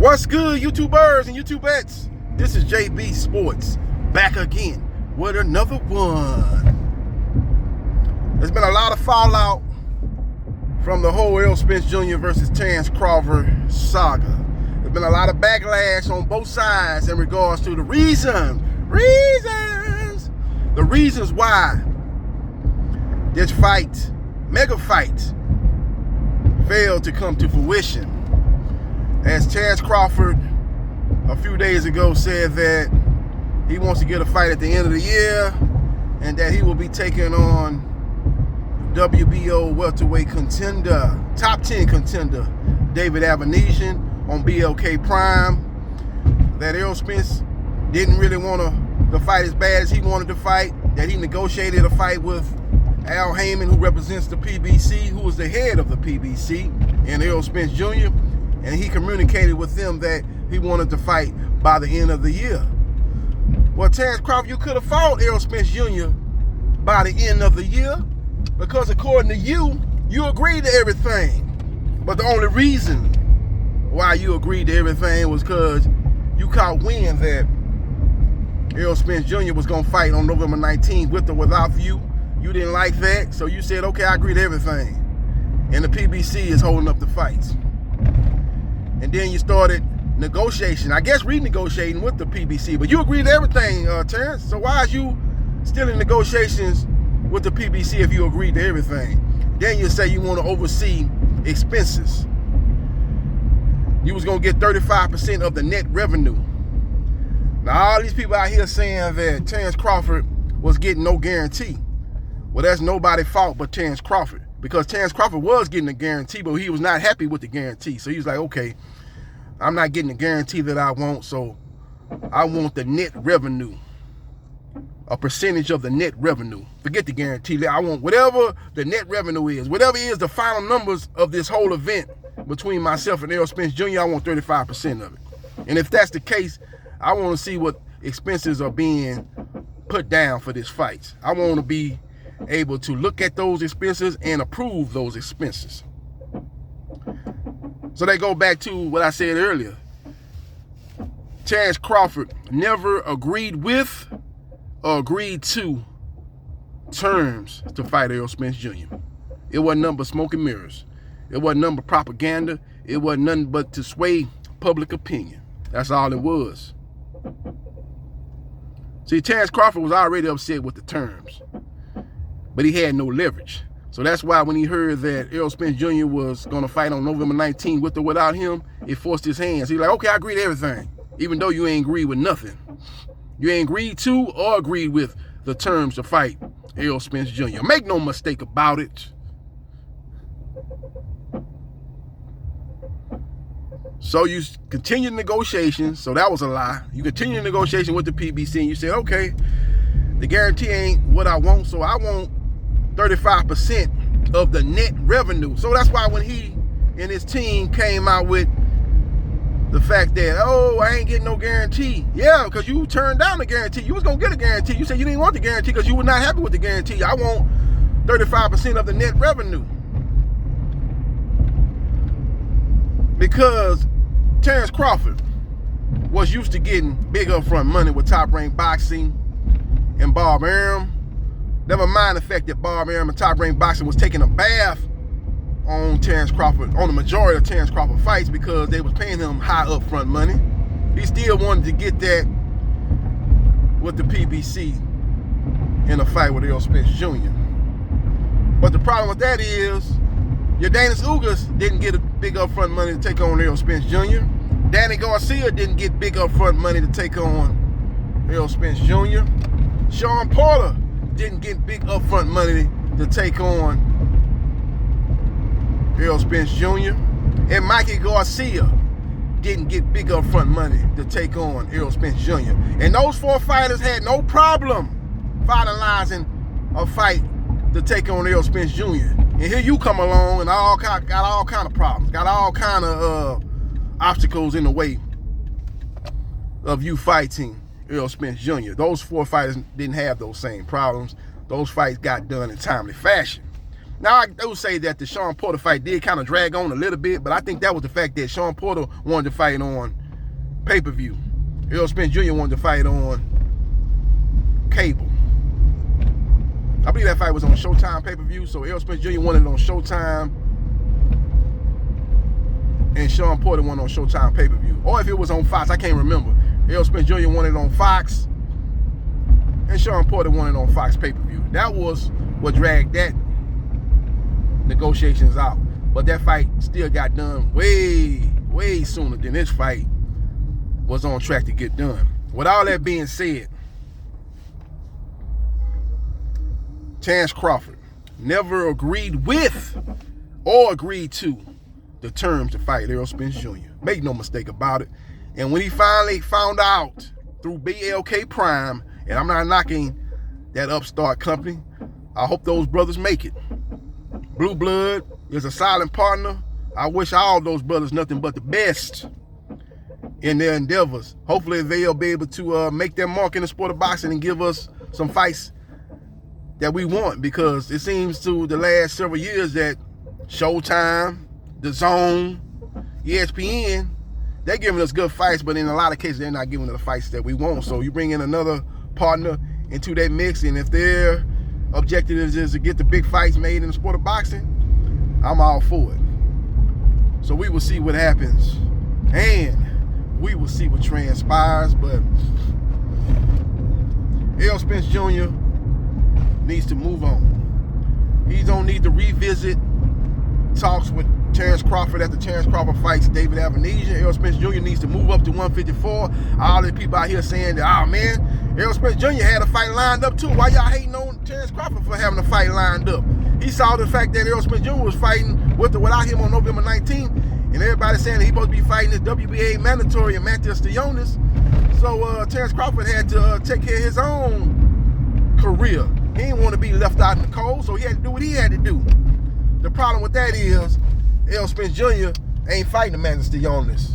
What's good, YouTubers and YouTubettes? This is JBsports back again with another one. There's been a lot of fallout from the whole Errol Spence Jr. versus Terrence Crawford saga. There's been a lot of backlash on both sides in regards to the reasons why this fight, mega fight, failed to come to fruition. As Terrence Crawford a few days ago said that he wants to get a fight at the end of the year and that he will be taking on WBO welterweight contender, top 10 contender, David Avenesian on BLK Prime. That Errol Spence didn't really want to fight as bad as he wanted to fight, that he negotiated a fight with Al Heyman, who represents the PBC, who was the head of the PBC, and Errol Spence Jr., and he communicated with them that he wanted to fight by the end of the year. Well, Terrence Crawford, you could have fought Errol Spence Jr. by the end of the year because according to you, you agreed to everything. But the only reason why you agreed to everything was because you caught wind that Errol Spence Jr. was going to fight on November 19th with or without you. You didn't like that, so you said, okay, I agree to everything. And the PBC is holding up the fights. And then you started negotiation, I guess renegotiating with the PBC, but you agreed to everything, Terrence. So why is you still in negotiations with the PBC if you agreed to everything? Then you say you want to oversee expenses. You was going to get 35% of the net revenue. Now all these people out here saying that Terrence Crawford was getting no guarantee. Well, that's nobody's fault but Terrence Crawford, because Terrence Crawford was getting a guarantee, but he was not happy with the guarantee. So he was like, okay, I'm not getting the guarantee that I want, so I want the net revenue, a percentage of the net revenue. Forget the guarantee. I want whatever the net revenue is, whatever is the final numbers of this whole event between myself and Errol Spence Jr., I want 35% of it. And if that's the case, I want to see what expenses are being put down for this fight. I want to be able to look at those expenses and approve those expenses. So they go back to what I said earlier. Terrence Crawford never agreed with or agreed to terms to fight Errol Spence Jr. It wasn't nothing but smoke and mirrors. It wasn't nothing but propaganda. It wasn't nothing but to sway public opinion. That's all it was. See, Terrence Crawford was already upset with the terms, but he had no leverage. So that's why when he heard that Errol Spence Jr. was going to fight on November 19th with or without him, it forced his hands. He's like, okay, I agree to everything, even though you ain't agreed with nothing. You ain't agreed to or agreed with the terms to fight Errol Spence Jr. Make no mistake about it. So you continued negotiations. So that was a lie. You continued negotiation with the PBC and you said, okay, the guarantee ain't what I want, so I want 35% of the net revenue. So that's why when he and his team came out with the fact that, oh, I ain't getting no guarantee. Yeah, because you turned down the guarantee. You was going to get a guarantee. You said you didn't want the guarantee because you were not happy with the guarantee. I want 35% of the net revenue. Because Terrence Crawford was used to getting big upfront money with Top Rank Boxing and Bob Arum. Never mind the fact that Bob Arum and Top Rank Boxing was taking a bath on Terrence Crawford, on the majority of Terrence Crawford fights, because they was paying him high upfront money. He still wanted to get that with the PBC in a fight with Errol Spence Jr. But the problem with that is, Yordenis Ugas didn't get a big upfront money to take on Errol Spence Jr. Danny Garcia didn't get big upfront money to take on Errol Spence Jr. Sean Porter didn't get big upfront money to take on Errol Spence Jr. And Mikey Garcia didn't get big upfront money to take on Errol Spence Jr. And those four fighters had no problem finalizing a fight to take on Errol Spence Jr. And here you come along and got all kind of problems, got all kind of obstacles in the way of you fighting Errol Spence Jr. Those four fighters didn't have those same problems. Those fights got done in timely fashion. Now, I would say that the Shawn Porter fight did kind of drag on a little bit, but I think that was the fact that Shawn Porter wanted to fight on pay-per-view. Errol Spence Jr. wanted to fight on cable. I believe that fight was on Showtime pay-per-view, so Errol Spence Jr. wanted it on Showtime, and Shawn Porter wanted on Showtime pay-per-view. Or if it was on Fox, I can't remember. Errol Spence Jr. wanted it on Fox, and Shawn Porter wanted it on Fox pay-per-view. That was what dragged that negotiations out. But that fight still got done way sooner than this fight was on track to get done. With all that being said, Terence Crawford never agreed with or agreed to the terms to fight Errol Spence Jr. Make no mistake about it. And when he finally found out through BLK Prime, and I'm not knocking that upstart company, I hope those brothers make it. Blue Blood is a silent partner. I wish all those brothers nothing but the best in their endeavors. Hopefully they'll be able to make their mark in the sport of boxing and give us some fights that we want, because it seems to the last several years that Showtime, The Zone, ESPN, they're giving us good fights, but in a lot of cases they're not giving us the fights that we want. So you bring in another partner into that mix, and if their objective is to get the big fights made in the sport of boxing, I'm all for it. So we will see what happens, and we will see what transpires. But Errol Spence Jr. needs to move on. He don't need to revisit talks with Terence Crawford after Terence Crawford fights David Avenesian. Errol Spence Jr. needs to move up to 154. All the people out here saying that, oh man, Errol Spence Jr. had a fight lined up too. Why y'all hating on Terence Crawford for having a fight lined up? He saw the fact that Errol Spence Jr. was fighting with or without him on November 19th, and everybody saying that he's supposed to be fighting this WBA mandatory and Matheus Stionis. So Terence Crawford had to take care of his own career. He didn't want to be left out in the cold, so he had to do what he had to do. The problem with that is Errol Spence Jr. ain't fighting the Matheus Stionis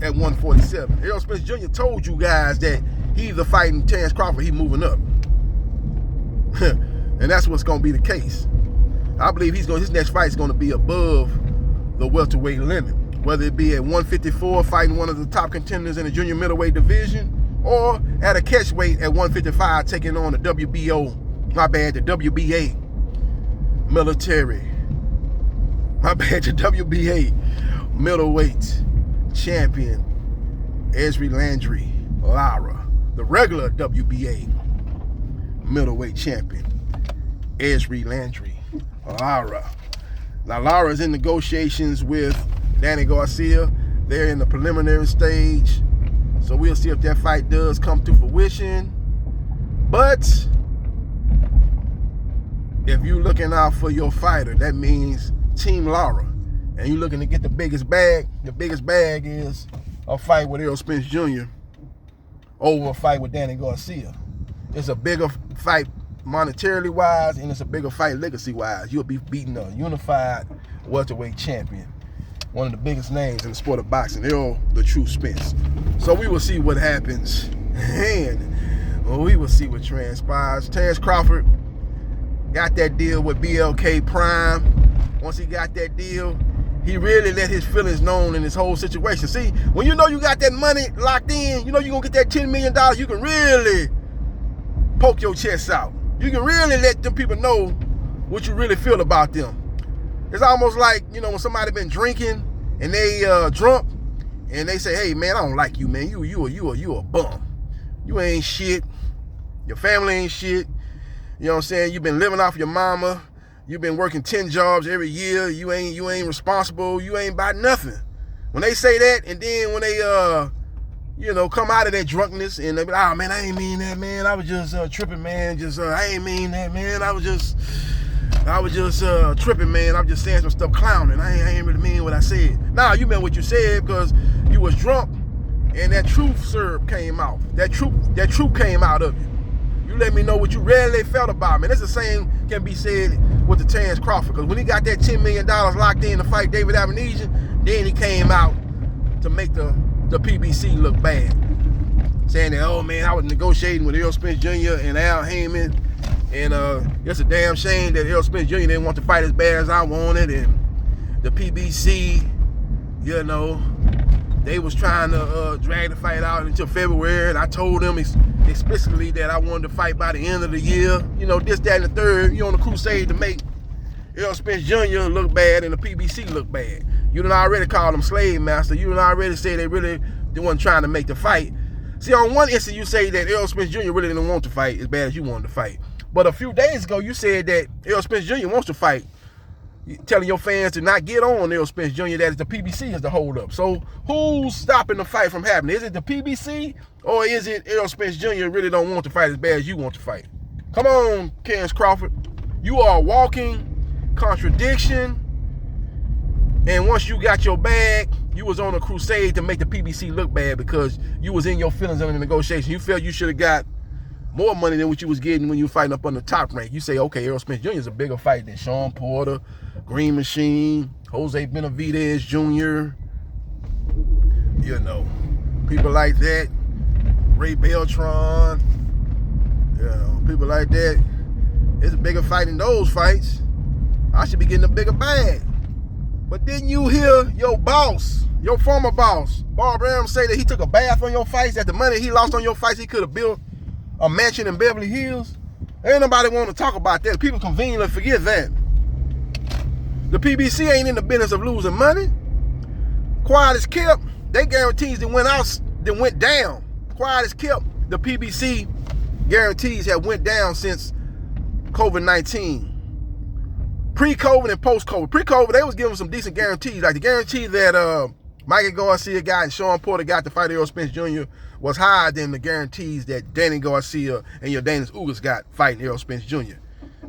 at 147. Errol Spence Jr. told you guys that he either fighting Terence Crawford, he moving up. And that's what's going to be the case. I believe his next fight is going to be above the welterweight limit, whether it be at 154 fighting one of the top contenders in the junior middleweight division, or at a catchweight at 155 taking on the the WBA military. The WBA middleweight champion, Ezri Landry Lara. The regular WBA middleweight champion, Ezri Landry Lara. Now, Lara's in negotiations with Danny Garcia. They're in the preliminary stage. So we'll see if that fight does come to fruition. But if you're looking out for your fighter, that means Team Lara, and you're looking to get the biggest bag. The biggest bag is a fight with Errol Spence Jr. over a fight with Danny Garcia. It's a bigger fight monetarily wise, and it's a bigger fight legacy wise. You'll be beating a unified welterweight champion, one of the biggest names in the sport of boxing, Errol the True Spence. So we will see what happens, and we will see what transpires. Terence Crawford got that deal with BLK Prime. Once he got that deal, he really let his feelings known in this whole situation. See, when you know you got that money locked in, you know you're going to get that $10 million, you can really poke your chest out. You can really let them people know what you really feel about them. It's almost like, you know, when somebody been drinking and they drunk and they say, hey, man, I don't like you, man. You a bum. You ain't shit. Your family ain't shit. You know what I'm saying? You've been living off your mama. You've been working 10 jobs every year. You ain't responsible. You ain't about nothing. When they say that, and then when they come out of that drunkenness and they be like, oh man, I ain't mean that, man. I was just tripping, man. I ain't mean that, man. I was just tripping, man. I'm just saying some stuff, clowning. I ain't really mean what I said. Nah, you meant what you said because you was drunk and that truth syrup came out. That truth came out of you. You let me know what you really felt about me. That's the same can be said with the Terence Crawford, because when he got that $10 million locked in to fight David Avenesian, then he came out to make the PBC look bad, saying that, oh man, I was negotiating with Errol Spence Jr. and Al Heyman, And it's a damn shame that Errol Spence Jr. didn't want to fight as bad as I wanted. And the PBC, you know, they was trying to drag the fight out until February. And I told them explicitly that I wanted to fight by the end of the year. You know, this, that, and the third. You're on a crusade to make Errol Spence Jr. look bad and the PBC look bad. You done already called them slave master. You done already said they wasn't trying to make the fight. See, on one instant you say that Errol Spence Jr. really didn't want to fight as bad as you wanted to fight. But a few days ago, you said that Errol Spence Jr. wants to fight, telling your fans to not get on Errol Spence Jr., that the PBC is the holdup. So who's stopping the fight from happening? Is it the PBC, or is it Errol Spence Jr. really don't want to fight as bad as you want to fight? Come on, Crawford. You are a walking contradiction. And once you got your bag, you was on a crusade to make the PBC look bad because you was in your feelings under the negotiation. You felt you should have got more money than what you was getting when you were fighting up on the top rank. You say, okay, Errol Spence Jr. is a bigger fight than Sean Porter, Green Machine, Jose Benavidez Jr., you know, people like that, Ray Beltran, you know, people like that. It's a bigger fight than those fights. I should be getting a bigger bag. But didn't you hear your boss, your former boss, Bob Arum, say that he took a bath on your fights, that the money he lost on your fights, he could have built a mansion in Beverly Hills? Ain't nobody want to talk about that. People conveniently forget that. The PBC ain't in the business of losing money. Quiet as kept. They guarantees that went down. Quiet as kept. The PBC guarantees have went down since COVID-19. Pre-COVID and post-COVID. Pre-COVID, they was giving some decent guarantees. Like the guarantee that Mikey Garcia got and Sean Porter got to fight Errol Spence Jr. was higher than the guarantees that Danny Garcia and your Daniel Ugas got fighting Errol Spence Jr.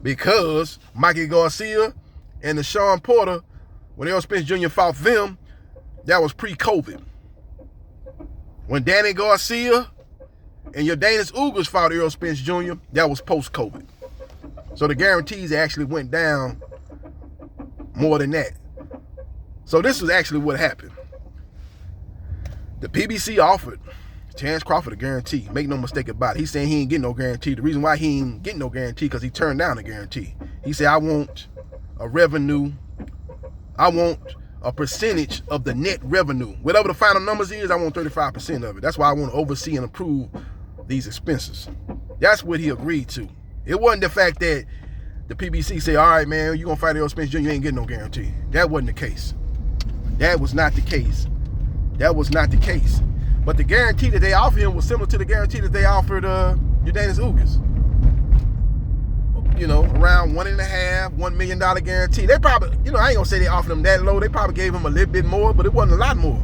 Because Mikey Garcia and the Sean Porter, when Errol Spence Jr. fought them, that was pre-COVID. When Danny Garcia and your Daniel Ugas fought Errol Spence Jr., that was post-COVID. So the guarantees actually went down more than that. So this was actually what happened. The PBC offered Terence Crawford a guarantee. Make no mistake about it. He's saying he ain't getting no guarantee. The reason why he ain't getting no guarantee because he turned down a guarantee. He said, I want a revenue. I want a percentage of the net revenue. Whatever the final numbers is, I want 35% of it. That's why I want to oversee and approve these expenses. That's what he agreed to. It wasn't the fact that the PBC say, all right, man, you're going to fight Errol Spence Jr., you ain't getting no guarantee. That wasn't the case. That was not the case. That was not the case. But the guarantee that they offered him was similar to the guarantee that they offered Jordanis Ugas. You know, around $1.5 million guarantee. They probably, you know, I ain't going to say they offered him that low. They probably gave him a little bit more, but it wasn't a lot more.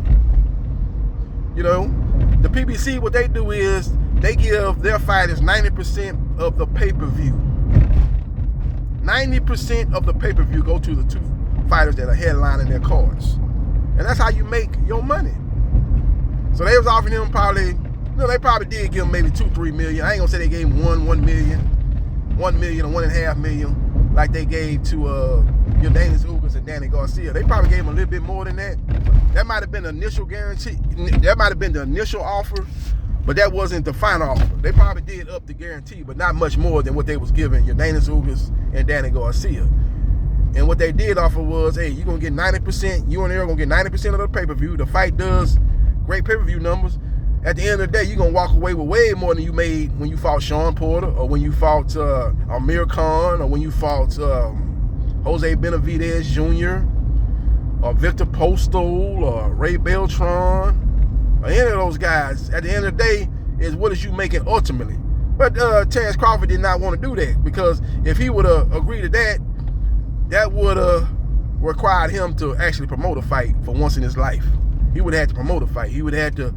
You know, the PBC, what they do is they give their fighters 90% of the pay-per-view. 90% of the pay-per-view go to the two fighters that are headlining their cards. And that's how you make your money. So they was offering him probably, you know, they probably did give him maybe $2-3 million. I ain't gonna say they gave him $1 million, or $1.5 million, like they gave to Jordanis Ugas and Danny Garcia. They probably gave him a little bit more than that. That might have been the initial guarantee. That might have been the initial offer, but that wasn't the final offer. They probably did up the guarantee, but not much more than what they was giving Jordanis Ugas and Danny Garcia. And what they did offer was, hey, you're going to get 90%. You and Errol going to get 90% of the pay-per-view. The fight does great pay-per-view numbers. At the end of the day, you're going to walk away with way more than you made when you fought Sean Porter, or when you fought Amir Khan, or when you fought Jose Benavidez Jr., or Victor Postal, or Ray Beltran, or any of those guys. At the end of the day, is what is you making ultimately. But Terence Crawford did not want to do that, because if he would have agreed to that, that would have required him to actually promote a fight for once in his life. He would have had to promote a fight. He would have had to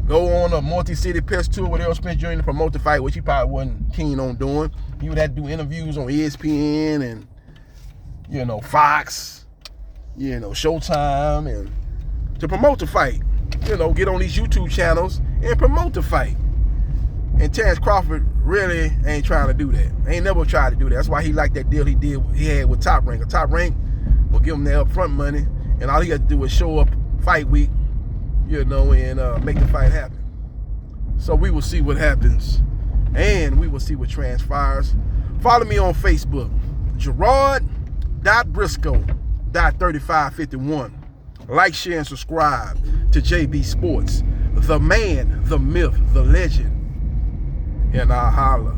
go on a multi-city press tour with Errol Spence Jr. to promote the fight, which he probably wasn't keen on doing. He would have to do interviews on ESPN and, you know, Fox, you know, Showtime, and to promote the fight. You know, get on these YouTube channels and promote the fight. And Terence Crawford really ain't trying to do that. Ain't never tried to do that. That's why he liked that deal he had with Top Rank. A Top Rank will give him the upfront money, and all he had to do was show up fight week, you know, and make the fight happen. So we will see what happens, and we will see what transpires. Follow me on Facebook, Gerard.Briscoe.3551. Like, share, and subscribe to JB Sports, the man, the myth, the legend, and I'll holla.